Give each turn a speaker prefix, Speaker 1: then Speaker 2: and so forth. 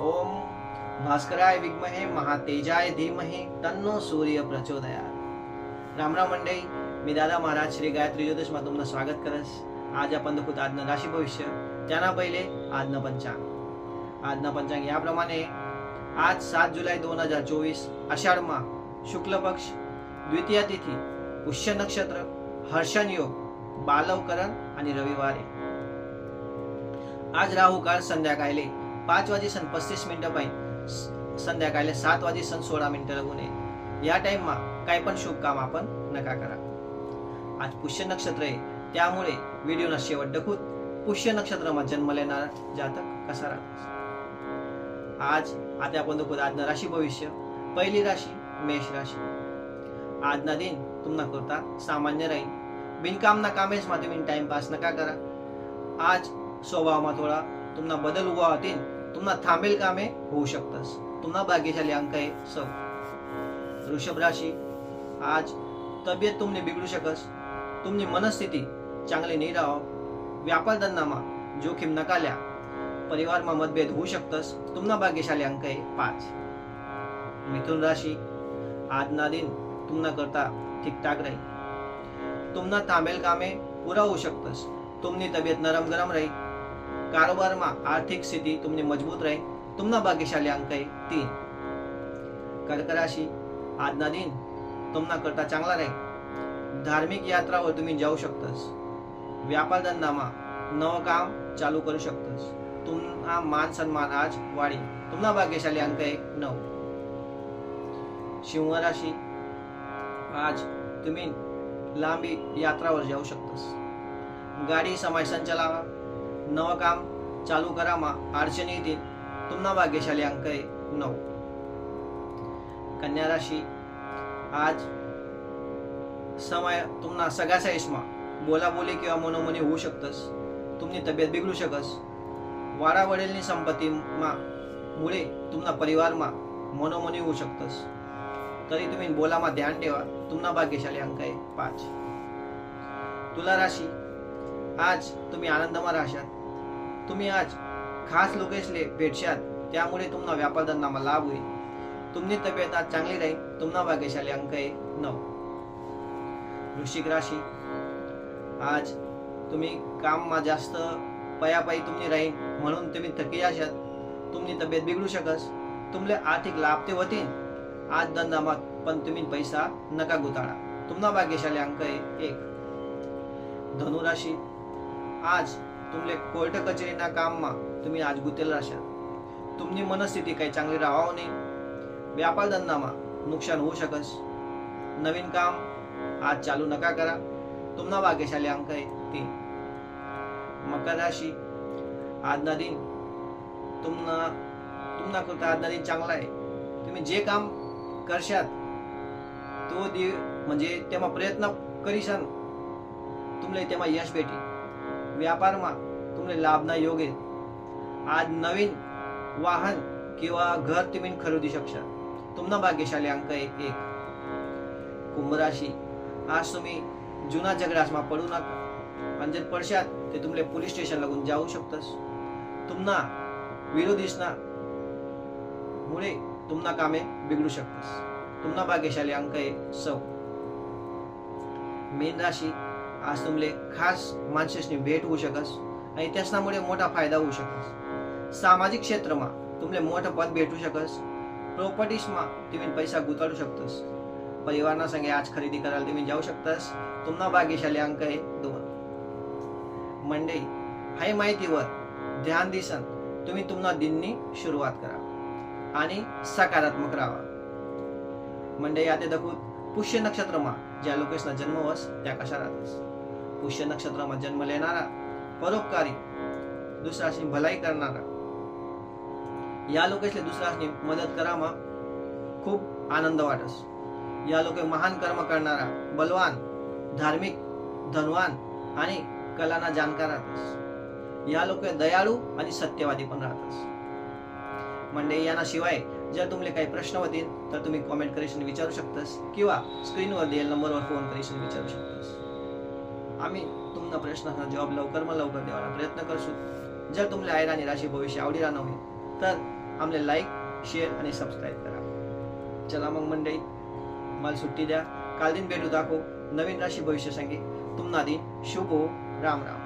Speaker 1: ओम भास्कराय विद्महे महातेजाय धीमहि तन्नो सूर्य प्रचोदयात। रामराम मंडळी, मी दादा महाराज श्री गायत्री ज्योतिषमा तुमचं स्वागत करस। आज आपण दाखवत आजनं राशी भविष्य, त्यांना पहिले आजनं पंचांग याप्रमाणे आज 7 जुलै 2024 आषाढ माह शुक्ल पक्ष द्वितीय तिथी पुष्य नक्षत्र हर्षण योग बालवकरण आणि रविवारी। आज राहू काळ संध्याकाळी 5:35 पाहिजे संध्याकाळी 7:16 लागून या टाइम मा काही पण शुभ काम आपण नका करा। आज पुष्य नक्षत्र आहे, त्यामुळे व्हिडिओ ना शेवट दाखवून पुष्य नक्षत्रामा जन्म लेणार जातक कसा राहतो। आज आता आपण दाखवू आज राशी भविष्य। पहिली राशी मेष राशी। आज ना दिन तुम्हाला करता सामान्य राहील, बिनकामना कामेस मा तुम्ही टाइमपास नका करा। आज स्वभावमा थोडा तुम्हाला बदल हुआ होतील, तुम्हाला थांबेल कामे होऊ शकतस। तुम्हाला भाग्यशाली अंक आहे 6। वृषभ राशी। आज तब्येत तुमने बिघडू शकस, तुमची मनस्थिती चांगली नाही राहो। व्यापार धंदामा जोखीम नका ल्या, परिवारमा मतभेद होऊ शकतस। तुम्हाला भाग्यशाली अंक आहे 5। मिथुन राशी। आज ना दिन तुम्हाला करता ठीक ठाक राहील, तुम्हाला थांबेल कामे पुरा होऊ शकतस। तुमनी तब्येत नरम गरम राहील, कारोबार में आर्थिक स्थिति तुमने मजबूत रहे। तुम्हारा भाग्यशाली अंक है 3। कर्क राशि। आज ना दिन तुम्हारा करता चांगला रहे, धार्मिक यात्रावर तुम्ही जाऊ शकतस। व्यापार धंदा में नव काम चालू करू शकतस। तुम्हारा मान सन्मान आज वाढी। तुम्हारा भाग्यशाली अंक है 9। सिंह राशि। आज तुम्ही लांबी यात्रावर जाऊ शकतस, गाडी समयसन चलावा, नव काम चालू करा मा अडचणी येतील। तुम्हाला भाग्यशाली अंक आहे 9। कन्या राशी। आज समय तुम्हाला सगळ्याचा इस्मा बोलाबोली किंवा मनोमनी होऊ शकतस। तुमची तब्येत बिघडू शकस। वाडा वडीलनी संपत्ती मा मुळे तुम्हाला परिवार मा मनोमनी होऊ शकतस, तरी तुम्ही बोला मा ध्यान ठेवा। तुम्हाला भाग्यशाली अंक आहे 5। तुला राशी। आज तुम्ही आनंदमा राहशात, तुम्ही आज खास लोकेसले भेटशात, त्यामुळे तुम्हाला व्यापार धंदामा लाभ होईल। तुमची तब्येत आज चांगली राहील। तुम्हाला भाग्यशाली अंक आहे 9। वृश्चिक राशी। आज तुम्ही काम मा जास्त पयापायी तुम्ही राहील, म्हणून तुम्ही थकी जाशात। तुमची तब्येत बिघडू शकस, तुमले आर्थिक लाभ ते होतील। आज धंदामा पण तुम्ही पैसा नका गुताळा। तुम्हाला भाग्यशाली अंक आहे 1। धनु राशी। आज तुमले कोर्ट कचेरीना काम मा तुम्ही आज गुतेल राशा। तुमची मनस्थिती काही चांगली राहावं नाही। व्यापार धंदामा नुकसान होऊ शकस। नवीन काम आज चालू नका करा। तुम्हाला भाग्यशाली अंक आहे 3। मकर राशी। आज ना दिन तुम्हाला करता आज ना दिन चांगला आहे। तुम्ही जे काम करशात तो म्हणजे तेव्हा प्रयत्न करीसान, तुमले तेव्हा यश भेटी। व्यापार मा तुमले लाभना योग आहे। आज नवीन वाहन किंवा घर तुम्ही खरेदी शकता। तुम्हाला भाग्यशाली अंक आहे 1। कुंभ राशी। आज तुम्ही जुना झगडासमा पडू नका, आणि जर पडशात ते तुमले पोलीस स्टेशन लागून जाऊ शकतस। तुम्हाला विरोधीसना मुळे तुम्हाला कामे बिघडू शकतस। तुम्हाला भाग्यशाली अंक आहे 6। मीन राशी। आज तुमले खास माणसांनी भेट होऊ शकस, आणि त्याच्यामुळे मोठा फायदा होऊ शकस। सामाजिक क्षेत्रमा तुमले मोठं पद भेटू शकस। प्रॉपर्टीज मा तुम्ही पैसा गुताळू शकतस। परिवारांना संगे आज खरेदी करायला तुम्ही जाऊ शकतस। तुम्हाला भाग्यशाली अंक आहे 2। मंडळी, हाय माहितीवर ध्यान दिसन तुम्ही तुम्हाला दिननी सुरुवात करा आणि सकारात्मक राहा। मंडळी, आता दाखवू पुष्य नक्षत्रमा ज्या लोकेसना जन्मवस त्या कशा राहतस। पुष्य नक्षत्रमा जन्म लेणारा, परोपकारी, दुसऱ्याची भलाई करणारा, या लोकेसले दुसऱ्याची मदत करामा खूप आनंद वाटस। या लोके महान कर्म करणारा, बलवान, धार्मिक, धनवान आणि कलाना जाणकार राहतस। या लोके दयाळू आणि सत्यवादी पण राहतस। म्हणजे यांना शिवाय जर तुमले काही प्रश्न होतील तर तुम्ही कमेंट करून विचारू शकतास, किंवा स्क्रीनवर दिलेल्या नंबरवर फोन करून विचारू शकतास। आम्ही तुमच्या प्रश्नांना जवाब लवकर देवाला प्रयत्न करसू। जर तुमले आयराणी राशी भविष्य आवडीला नव्हे तर आमले लाईक शेअर आणि सबस्क्राईब करा. चला मग मंडळी, मला सुट्टी द्या. काल दिन भेटू दाखो नवीन राशी भविष्य सांगे. तुमना दिन शुभ हो. राम राम.